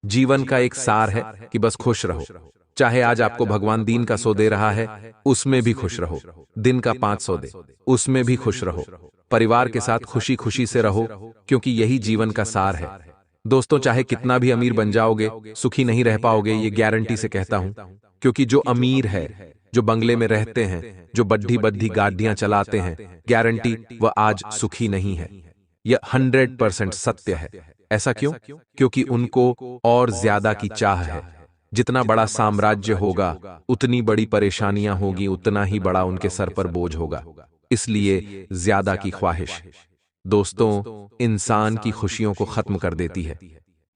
जीवन का एक सार है कि बस खुश रहो। चाहे आज आपको भगवान दिन का 100 दे रहा है, उसमें भी खुश रहो। दिन का 500 दे, उसमें भी खुश रहो। परिवार के साथ खुशी खुशी से रहो, क्योंकि यही जीवन का सार है। दोस्तों, चाहे कितना भी अमीर बन जाओगे, सुखी नहीं रह पाओगे, ये गारंटी से कहता हूं। क्योंकि जो अमीर है, जो बंगले में रहते हैं, जो बड्ढी बड्ढी गाड़ियां चलाते हैं, गारंटी वह आज सुखी नहीं है। यह 100% सत्य है। ऐसा क्यों? क्योंकि उनको और ज्यादा की चाह है। जितना बड़ा साम्राज्य होगा, उतनी बड़ी परेशानियां होगी, उतना ही बड़ा उनके सर पर बोझ होगा। इसलिए ज्यादा की ख्वाहिश दोस्तों इंसान की खुशियों को खत्म कर देती है।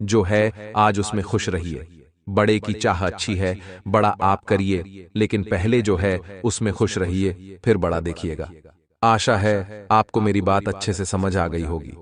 जो है आज उसमें खुश रहिए। बड़े की चाह अच्छी है, बड़ा आप करिए, लेकिन पहले जो है उसमें खुश रहिए, फिर बड़ा देखिएगा। आशा है आपको मेरी बात अच्छे से समझ आ गई होगी।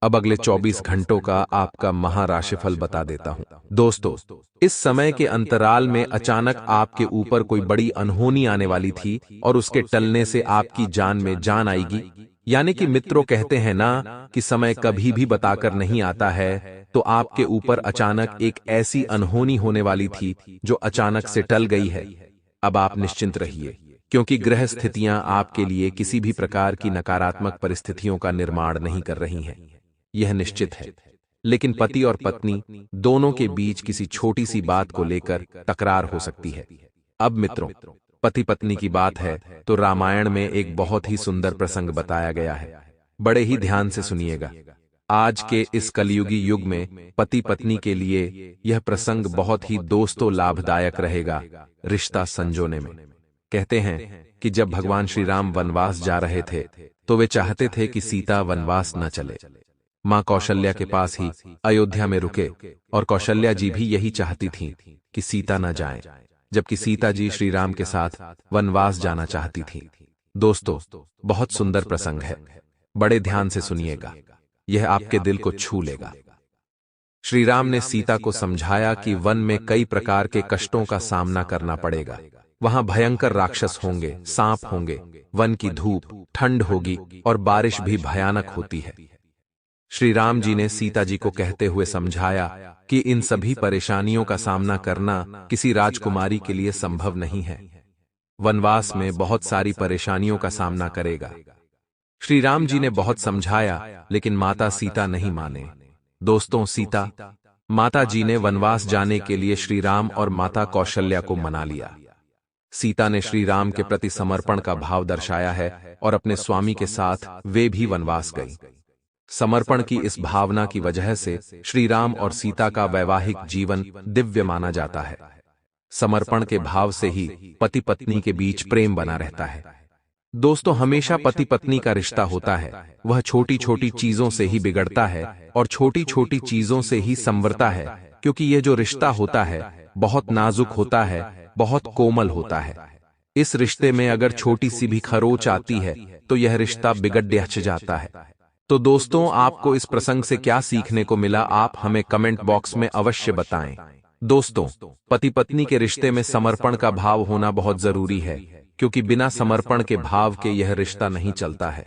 अब अगले 24 घंटों का आपका महाराशिफल बता देता हूं। दोस्तों, इस समय के अंतराल में अचानक आपके ऊपर कोई बड़ी अनहोनी आने वाली थी, और उसके टलने से आपकी जान में जान आएगी। यानी कि मित्रों कहते हैं ना कि समय कभी भी बताकर नहीं आता है, तो आपके ऊपर अचानक एक ऐसी अनहोनी होने वाली थी जो अचानक से टल गई है। अब आप निश्चिंत रहिए, क्योंकि ग्रह स्थितियां आपके लिए किसी भी प्रकार की नकारात्मक परिस्थितियों का निर्माण नहीं कर रही हैं। यह निश्चित है। लेकिन पति और पत्नी दोनों के बीच किसी छोटी सी बात को लेकर तकरार हो सकती है। अब मित्रों, पति पत्नी की बात है तो रामायण में एक बहुत ही सुंदर प्रसंग बताया गया है। बड़े ही ध्यान से सुनिएगा। आज के इस कलयुगी युग में पति पत्नी के लिए यह प्रसंग बहुत ही दोस्तों लाभदायक रहेगा रिश्ता संजोने में। कहते हैं कि जब भगवान श्री राम वनवास जा रहे थे, तो वे चाहते थे कि सीता वनवास न चले। मां कौशल्या के पास ही अयोध्या में रुके, और कौशल्या जी भी यही चाहती थीं कि सीता न जाए, जबकि सीता जी श्री राम के साथ वनवास जाना चाहती थीं। दोस्तों, बहुत सुंदर प्रसंग है, बड़े ध्यान से सुनिएगा, यह आपके दिल को छू लेगा। श्री राम ने सीता को समझाया कि वन में कई प्रकार के कष्टों का सामना करना पड़ेगा। वहां भयंकर राक्षस होंगे, सांप होंगे, वन की धूप, ठंड होगी और बारिश भी भयानक होती है। श्री राम जी ने सीता जी को कहते हुए समझाया कि इन सभी परेशानियों का सामना करना किसी राजकुमारी के लिए संभव नहीं है। वनवास में बहुत सारी परेशानियों का सामना करेगा। श्री राम जी ने बहुत समझाया, लेकिन माता सीता नहीं माने। दोस्तों, माता जी ने वनवास जाने के लिए श्री राम और माता कौशल्या को मना लिया। सीता ने श्री राम के प्रति समर्पण का भाव दर्शाया है, और अपने स्वामी के साथ वे भी वनवास गई। समर्पण की इस भावना की वजह से श्री राम और सीता का वैवाहिक जीवन दिव्य माना जाता है। समर्पण के भाव से ही पति पत्नी के बीच प्रेम बना रहता है। दोस्तों, हमेशा पति पत्नी का रिश्ता होता है, वह छोटी छोटी चीजों से ही बिगड़ता है और छोटी छोटी चीजों से ही संवरता है, क्योंकि यह जो रिश्ता होता है बहुत नाजुक होता है, बहुत कोमल होता है। इस रिश्ते में अगर छोटी सी भी खरोच आती है तो यह रिश्ता बिगड़ जाता है। तो दोस्तों, आपको इस प्रसंग से क्या सीखने को मिला, आप हमें कमेंट बॉक्स में अवश्य बताएं। दोस्तों, पति पत्नी के रिश्ते में समर्पण का भाव होना बहुत जरूरी है, क्योंकि बिना समर्पण के भाव के यह रिश्ता नहीं चलता है।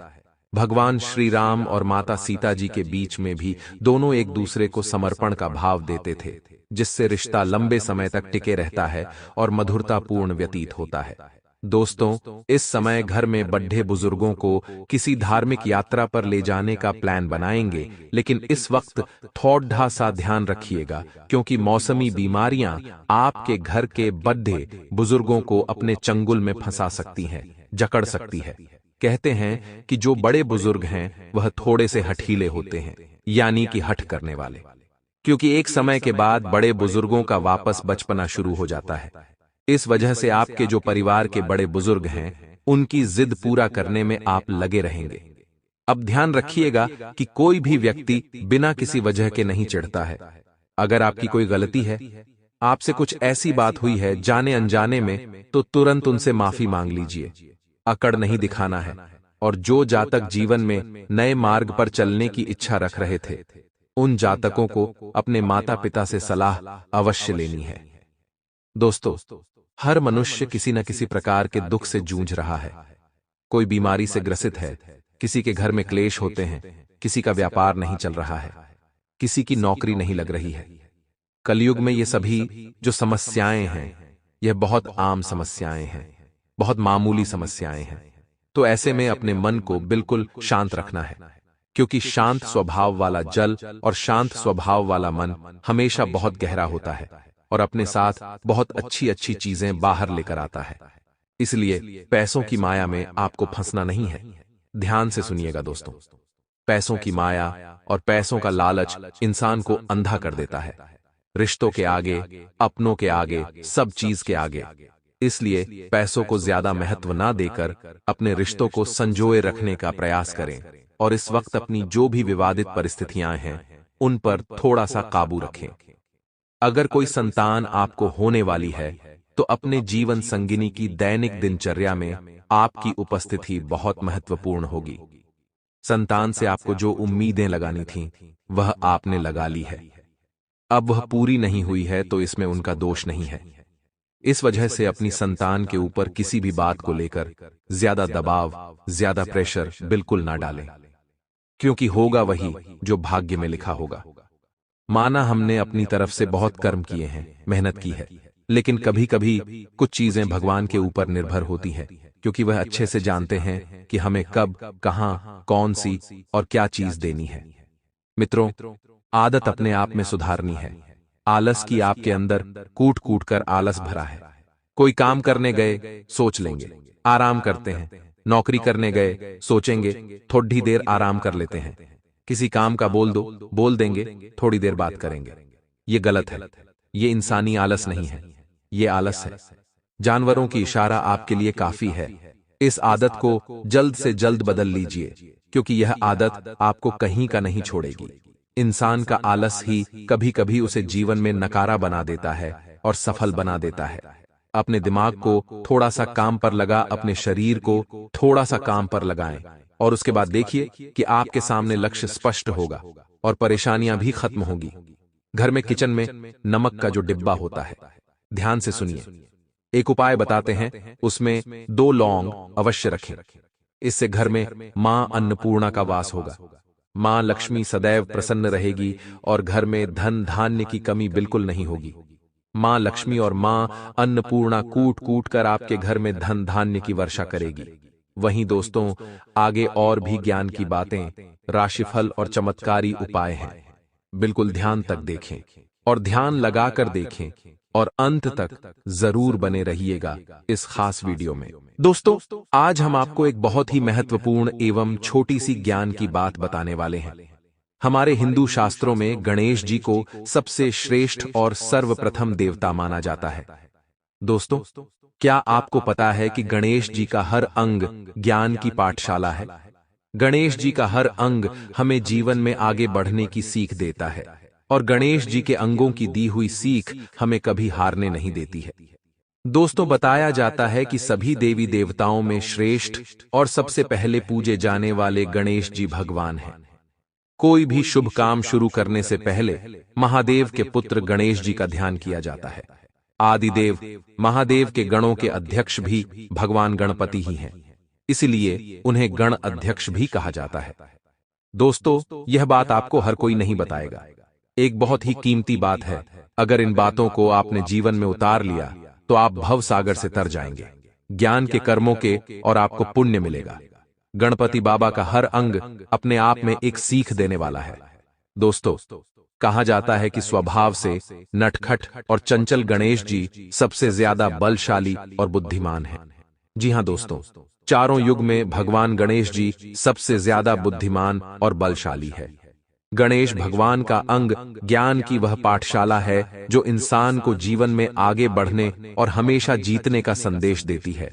भगवान श्री राम और माता सीता जी के बीच में भी दोनों एक दूसरे को समर्पण का भाव देते थे, जिससे रिश्ता लंबे समय तक टिके रहता है और मधुरतापूर्ण व्यतीत होता है। दोस्तों, इस समय घर में बड्ढे बुजुर्गों को किसी धार्मिक यात्रा पर ले जाने का प्लान बनाएंगे, लेकिन इस वक्त थोड़ा सा ध्यान रखिएगा, क्योंकि मौसमी बीमारियां आपके घर के बड्ढे बुजुर्गों को अपने चंगुल में फंसा सकती हैं, जकड़ सकती है। कहते हैं कि जो बड़े बुजुर्ग हैं वह थोड़े से हठीले होते हैं, यानी कि हठ करने वाले। क्योंकि एक समय के बाद बड़े बुजुर्गों का वापस बचपना शुरू हो जाता है। इस वजह से आपके जो परिवार के बड़े बुजुर्ग हैं, उनकी जिद पूरा करने में आप लगे रहेंगे। अब ध्यान रखिएगा कि कोई भी व्यक्ति बिना किसी वजह के नहीं चिढ़ता है। अगर आपकी कोई गलती है, आपसे कुछ ऐसी बात हुई है जाने अनजाने में, तो तुरंत उनसे माफी मांग लीजिए। अकड़ नहीं दिखाना है। और जो जातक जीवन में नए मार्ग पर चलने की इच्छा रख रहे थे, उन जातकों को अपने माता पिता से सलाह अवश्य लेनी है। दोस्तों, हर मनुष्य किसी न किसी प्रकार के दुख से जूझ रहा है। कोई बीमारी से ग्रसित है, किसी के घर में क्लेश होते हैं, किसी का व्यापार नहीं चल रहा है, किसी की नौकरी नहीं लग रही है। कलयुग में ये सभी जो समस्याएं हैं, यह बहुत आम समस्याएं हैं, बहुत मामूली समस्याएं हैं। तो ऐसे में अपने मन को बिल्कुल शांत रखना है, क्योंकि शांत स्वभाव वाला जल और शांत स्वभाव वाला मन हमेशा बहुत गहरा होता है और अपने साथ बहुत अच्छी अच्छी चीजें बाहर लेकर आता है। इसलिए पैसों की माया में आपको फंसना नहीं है। ध्यान से सुनिएगा दोस्तों, पैसों की माया और पैसों का लालच इंसान को अंधा कर देता है, रिश्तों के आगे, अपनों के आगे, सब चीज के आगे। इसलिए पैसों को ज्यादा महत्व ना देकर अपने रिश्तों को संजोए रखने का प्रयास करें और इस वक्त अपनी जो भी विवादित परिस्थितियां हैं, उन पर थोड़ा सा काबू रखें। अगर कोई संतान आपको होने वाली है, तो अपने जीवन संगिनी की दैनिक दिनचर्या में आपकी उपस्थिति बहुत महत्वपूर्ण होगी। संतान से आपको जो उम्मीदें लगानी थीं, वह आपने लगा ली है। अब वह पूरी नहीं हुई है तो इसमें उनका दोष नहीं है। इस वजह से अपनी संतान के ऊपर किसी भी बात को लेकर ज्यादा दबाव, ज्यादा प्रेशर बिल्कुल ना डालें, क्योंकि होगा वही जो भाग्य में लिखा होगा। माना हमने अपनी तरफ से बहुत कर्म किए हैं, मेहनत की है, लेकिन कभी कभी कुछ चीजें भगवान के ऊपर निर्भर होती हैं, क्योंकि वह अच्छे से जानते हैं कि हमें कब, कहां, कौन सी और क्या चीज देनी है। मित्रों, आदत अपने आप में सुधारनी है। आलस की आपके अंदर कूट कूट कर आलस भरा है। कोई काम करने गए, सोच लेंगे, आराम करते हैं। नौकरी करने गए, सोचेंगे, थोड़ी देर आराम कर लेते हैं। किसी काम का बोल दो, बोल देंगे, थोड़ी देर बात करेंगे। ये गलत है। ये इंसानी आलस नहीं है, ये आलस है। जानवरों की इशारा आपके लिए काफी है। इस आदत को जल्द से जल्द बदल लीजिए, क्योंकि यह आदत आपको कहीं का नहीं छोड़ेगी। इंसान का आलस ही कभी कभी उसे जीवन में नकारा बना देता है और सफल बना देता है। अपने दिमाग को थोड़ा सा काम पर लगा, अपने शरीर को थोड़ा सा काम पर लगाएं और उसके बाद देखिए कि आपके सामने लक्ष्य स्पष्ट होगा और परेशानियां भी खत्म होगी। घर में किचन में नमक का जो डिब्बा होता है, ध्यान से सुनिए, एक उपाय बताते हैं, उसमें 2 लौंग अवश्य रखें। इससे घर में मां अन्नपूर्णा का वास होगा। मां लक्ष्मी सदैव प्रसन्न रहेगी और घर में धन धान्य की कमी बिल्कुल नहीं होगी। मां लक्ष्मी और मां अन्नपूर्णा कूट कूट कर आपके घर में धन धान्य की वर्षा करेगी। वहीं दोस्तों, आगे और भी ज्ञान की बातें, राशिफल और चमत्कारी उपाय हैं। बिल्कुल ध्यान तक देखें और ध्यान लगाकर देखें और अंत तक जरूर बने रहिएगा इस खास वीडियो में। दोस्तों, आज हम आपको एक बहुत ही महत्वपूर्ण एवं छोटी सी ज्ञान की बात बताने वाले हैं। हमारे हिंदू शास्त्रों में गणेश जी को सबसे श्रेष्ठ और सर्वप्रथम देवता माना जाता है। दोस्तों, क्या आपको पता है कि गणेश जी का हर अंग ज्ञान की पाठशाला है? गणेश जी का हर अंग हमें जीवन में आगे बढ़ने की सीख देता है और गणेश जी के अंगों की दी हुई सीख हमें कभी हारने नहीं देती है। दोस्तों, बताया जाता है कि सभी देवी देवताओं में श्रेष्ठ और सबसे पहले पूजे जाने वाले गणेश जी भगवान हैं। कोई भी शुभ काम शुरू करने से पहले महादेव के पुत्र गणेश जी का ध्यान किया जाता है। आदिदेव महादेव के गणों के अध्यक्ष भी भगवान गणपति ही हैं, इसलिए उन्हें गण अध्यक्ष भी कहा जाता है। दोस्तों, यह बात आपको हर कोई नहीं बताएगा। एक बहुत ही कीमती बात है। अगर इन बातों को आपने जीवन में उतार लिया तो आप भव सागर से तर जाएंगे, ज्ञान के कर्मों के, और आपको पुण्य मिलेगा। गणपति बाबा का हर अंग अपने आप में एक सीख देने वाला है। दोस्तों, कहा जाता है कि स्वभाव से नटखट और चंचल गणेश जी सबसे ज्यादा बलशाली और बुद्धिमान हैं। जी हां दोस्तों, चारों युग में भगवान गणेश जी सबसे ज्यादा बुद्धिमान और बलशाली है। गणेश भगवान का अंग ज्ञान की वह पाठशाला है जो इंसान को जीवन में आगे बढ़ने और हमेशा जीतने का संदेश देती है।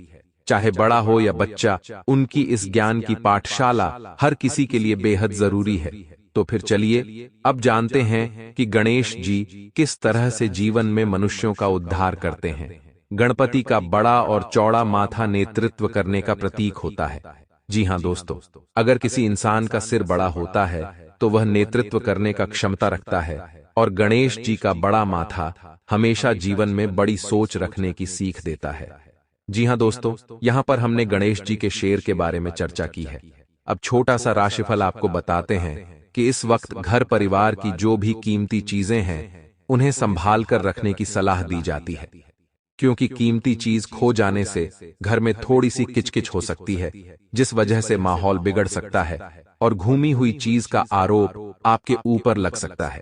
चाहे बड़ा हो या बच्चा, उनकी इस ज्ञान की पाठशाला हर किसी के लिए बेहद जरूरी है। तो फिर चलिए अब जानते हैं कि गणेश जी किस तरह से जीवन में मनुष्यों का उद्धार करते हैं। गणपति का बड़ा और चौड़ा माथा नेतृत्व करने का प्रतीक होता है। जी हाँ दोस्तों, अगर किसी इंसान का सिर बड़ा होता है तो वह नेतृत्व करने का क्षमता रखता है, और गणेश जी का बड़ा माथा हमेशा जीवन में बड़ी सोच रखने की सीख देता है। जी हाँ दोस्तों, यहाँ पर हमने गणेश जी के शेर के बारे में चर्चा की है। अब छोटा सा राशिफल आपको बताते हैं कि इस वक्त घर परिवार की जो भी कीमती चीजें हैं उन्हें संभाल कर रखने की सलाह दी जाती है, क्योंकि कीमती चीज खो जाने से घर में थोड़ी सी किचकिच हो सकती है, जिस वजह से माहौल बिगड़ सकता है और घूमी हुई चीज का आरोप आपके ऊपर लग सकता है।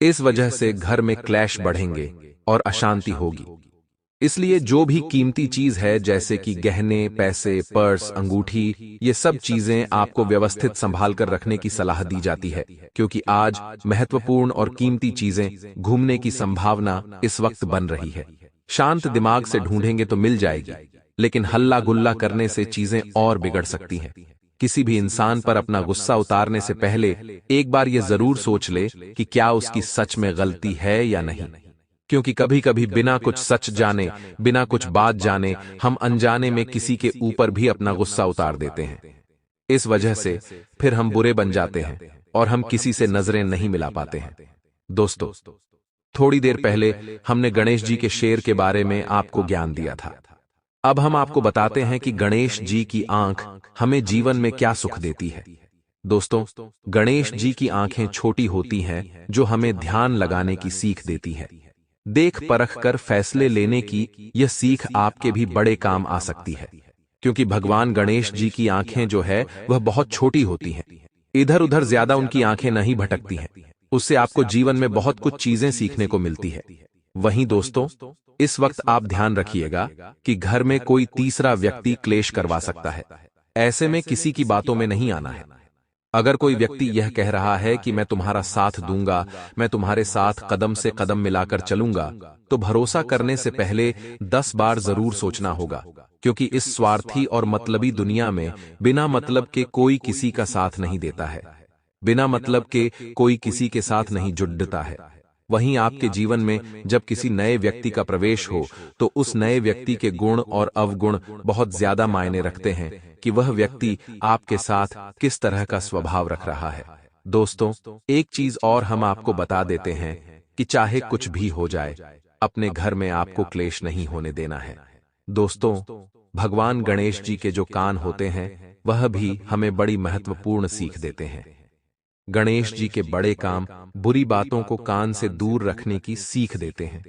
इस वजह से घर में क्लैश बढ़ेंगे और अशांति होगी। इसलिए जो भी कीमती चीज है, जैसे कि गहने, पैसे, पर्स, अंगूठी, ये सब चीजें आपको व्यवस्थित संभाल कर रखने की सलाह दी जाती है, क्योंकि आज महत्वपूर्ण और कीमती चीजें घूमने की संभावना इस वक्त बन रही है। शांत दिमाग से ढूंढेंगे तो मिल जाएगी, लेकिन हल्ला गुल्ला करने से चीजें और बिगड़ सकती हैं। किसी भी इंसान पर अपना गुस्सा उतारने से पहले एक बार यह जरूर सोच ले कि क्या उसकी सच में गलती है या नहीं, क्योंकि कभी कभी बिना कुछ सच जाने, बिना कुछ बात जाने, हम अनजाने में किसी के ऊपर भी अपना गुस्सा उतार देते हैं। इस वजह से फिर हम बुरे बन जाते हैं और हम किसी से नजरें नहीं मिला पाते हैं। दोस्तों, थोड़ी देर पहले हमने गणेश जी के शेर के बारे में आपको ज्ञान दिया था। अब हम आपको बताते हैं कि गणेश जी की आंख हमें जीवन में क्या सुख देती है। दोस्तों, गणेश जी की आंखें छोटी होती हैं जो हमें ध्यान लगाने की सीख देती है। देख परख कर फैसले लेने की यह सीख आपके भी बड़े काम आ सकती है, क्योंकि भगवान गणेश जी की आंखें जो है वह बहुत छोटी होती हैं। इधर उधर ज्यादा उनकी आंखें नहीं भटकती हैं। उससे आपको जीवन में बहुत कुछ चीजें सीखने को मिलती है। वहीं दोस्तों, इस वक्त आप ध्यान रखिएगा कि घर में कोई तीसरा व्यक्ति क्लेश करवा सकता है। ऐसे में किसी की बातों में नहीं आना है। अगर कोई व्यक्ति यह कह रहा है कि मैं तुम्हारा साथ दूंगा, मैं तुम्हारे साथ कदम से कदम मिलाकर चलूंगा, तो भरोसा करने से पहले 10 बार जरूर सोचना होगा, क्योंकि इस स्वार्थी और मतलबी दुनिया में बिना मतलब के कोई किसी का साथ नहीं देता है, बिना मतलब के कोई किसी के साथ नहीं जुड़ता है। वहीं आपके जीवन में जब किसी नए व्यक्ति का प्रवेश हो तो उस नए व्यक्ति के गुण और अवगुण बहुत ज्यादा मायने रखते हैं कि वह व्यक्ति आपके साथ किस तरह का स्वभाव रख रहा है। दोस्तों, एक चीज और हम आपको बता देते हैं कि चाहे कुछ भी हो जाए, अपने घर में आपको क्लेश नहीं होने देना है। दोस्तों, भगवान गणेश जी के जो कान होते हैं वह भी हमें बड़ी महत्वपूर्ण सीख देते हैं। गणेश जी के बड़े काम बुरी बातों को कान से दूर रखने की सीख देते हैं।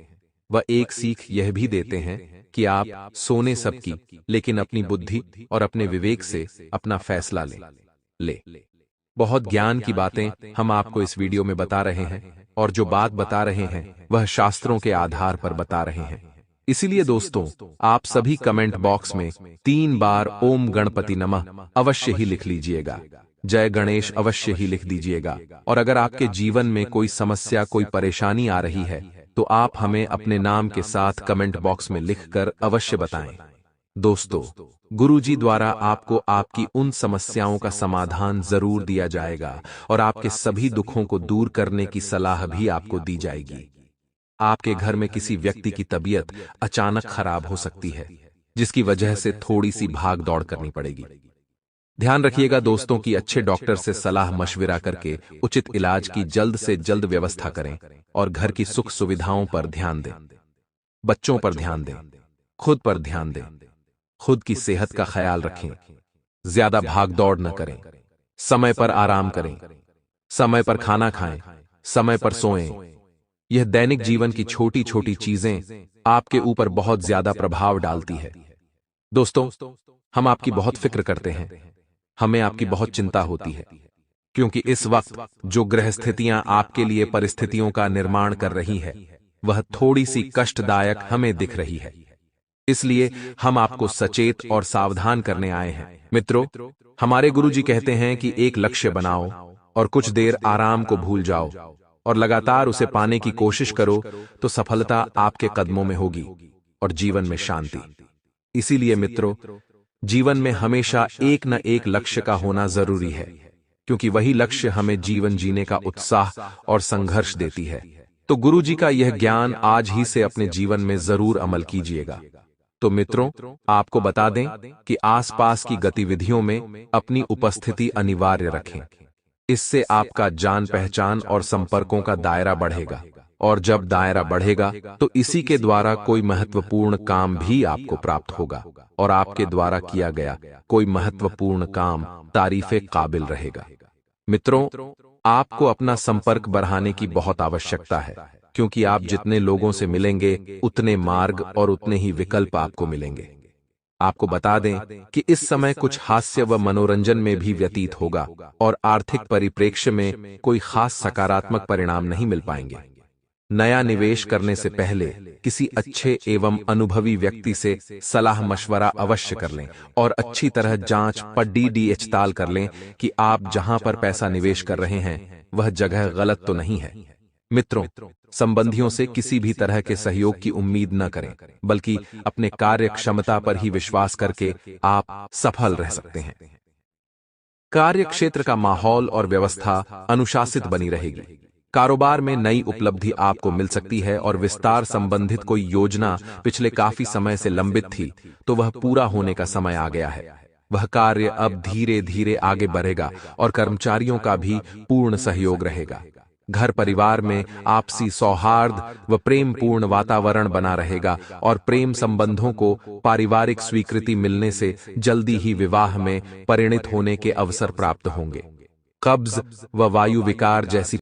वह एक सीख यह भी देते हैं कि आप सोने सबकी, लेकिन अपनी बुद्धि और अपने विवेक से अपना फैसला ले। बहुत ज्ञान की बातें हम आपको इस वीडियो में बता रहे हैं, और जो बात बता रहे हैं वह शास्त्रों के आधार पर बता रहे हैं। इसीलिए दोस्तों, आप सभी कमेंट बॉक्स में 3 बार ओम गणपति नमः अवश्य ही लिख लीजिएगा, जय गणेश अवश्य ही लिख दीजिएगा। और अगर आपके जीवन में कोई समस्या, कोई परेशानी आ रही है तो आप हमें अपने नाम के साथ कमेंट बॉक्स में लिखकर अवश्य बताएं। दोस्तों, गुरुजी द्वारा आपको आपकी उन समस्याओं का समाधान जरूर दिया जाएगा और आपके सभी दुखों को दूर करने की सलाह भी आपको दी जाएगी। आपके घर में किसी व्यक्ति की तबीयत अचानक खराब हो सकती है, जिसकी वजह से थोड़ी सी भाग दौड़ करनी पड़ेगी। ध्यान रखिएगा दोस्तों कि अच्छे डॉक्टर से सलाह मशविरा करके उचित इलाज की जल्द से जल्द व्यवस्था करें और घर की सुख सुविधाओं पर ध्यान दें। बच्चों पर ध्यान दें, खुद पर ध्यान दें, खुद की सेहत का ख्याल रखें, ज्यादा भाग दौड़ न करें, समय पर आराम करें, समय पर खाना खाएं, समय पर सोएं। यह दैनिक जीवन की छोटी छोटी चीजें आपके ऊपर बहुत ज्यादा प्रभाव डालती है। दोस्तों, हम आपकी बहुत फिक्र करते हैं, हमें आपकी बहुत चिंता होती है, क्योंकि इस वक्त जो ग्रह स्थितियां आपके लिए परिस्थितियों का निर्माण कर रही है वह थोड़ी सी कष्टदायक हमें दिख रही है। इसलिए हम आपको सचेत और सावधान करने आए हैं। मित्रों, हमारे गुरुजी कहते हैं कि एक लक्ष्य बनाओ और कुछ देर आराम को भूल जाओ और लगातार उसे पाने की कोशिश करो तो सफलता आपके कदमों में होगी और जीवन में शांति। इसीलिए मित्रों, जीवन में हमेशा एक न एक लक्ष्य का होना जरूरी है, क्योंकि वही लक्ष्य हमें जीवन जीने का उत्साह और संघर्ष देती है। तो गुरुजी का यह ज्ञान आज ही से अपने जीवन में जरूर अमल कीजिएगा। तो मित्रों, आपको बता दें कि आसपास की गतिविधियों में अपनी उपस्थिति अनिवार्य रखें। इससे आपका जान पहचान और संपर्कों का दायरा बढ़ेगा, और जब दायरा बढ़ेगा तो इसी के द्वारा कोई महत्वपूर्ण काम भी आपको प्राप्त होगा, और आपके द्वारा किया गया कोई महत्वपूर्ण काम तारीफे काबिल रहेगा। मित्रों, आपको अपना संपर्क बढ़ाने की बहुत आवश्यकता है, क्योंकि आप जितने लोगों से मिलेंगे उतने मार्ग और उतने ही विकल्प आपको मिलेंगे। आपको बता दें कि इस समय कुछ हास्य व मनोरंजन में भी व्यतीत होगा और आर्थिक परिप्रेक्ष्य में कोई खास सकारात्मक परिणाम नहीं मिल पाएंगे। नया निवेश करने से पहले किसी अच्छे एवं अनुभवी व्यक्ति से सलाह मशवरा अवश्य कर लें और अच्छी तरह जांच पड़ताल कर लें कि आप जहां पर पैसा निवेश कर रहे हैं वह जगह गलत तो नहीं है। मित्रों, संबंधियों से किसी भी तरह के सहयोग की उम्मीद न करें, बल्कि अपने कार्य क्षमता पर ही विश्वास करके आप सफल रह सकते हैं। कार्य क्षेत्र का माहौल और व्यवस्था अनुशासित बनी रहेगी। कारोबार में नई उपलब्धि आपको मिल सकती है और विस्तार संबंधित कोई योजना पिछले काफी समय से लंबित थी तो वह पूरा होने का समय आ गया है। वह कार्य अब धीरे धीरे आगे बढ़ेगा और कर्मचारियों का भी पूर्ण सहयोग रहेगा। घर परिवार में आपसी सौहार्द व प्रेम पूर्ण वातावरण बना रहेगा और प्रेम संबंधों को पारिवारिक स्वीकृति मिलने से जल्दी ही विवाह में परिणित होने के अवसर प्राप्त होंगे। कब्ज व वायु विकार जैसी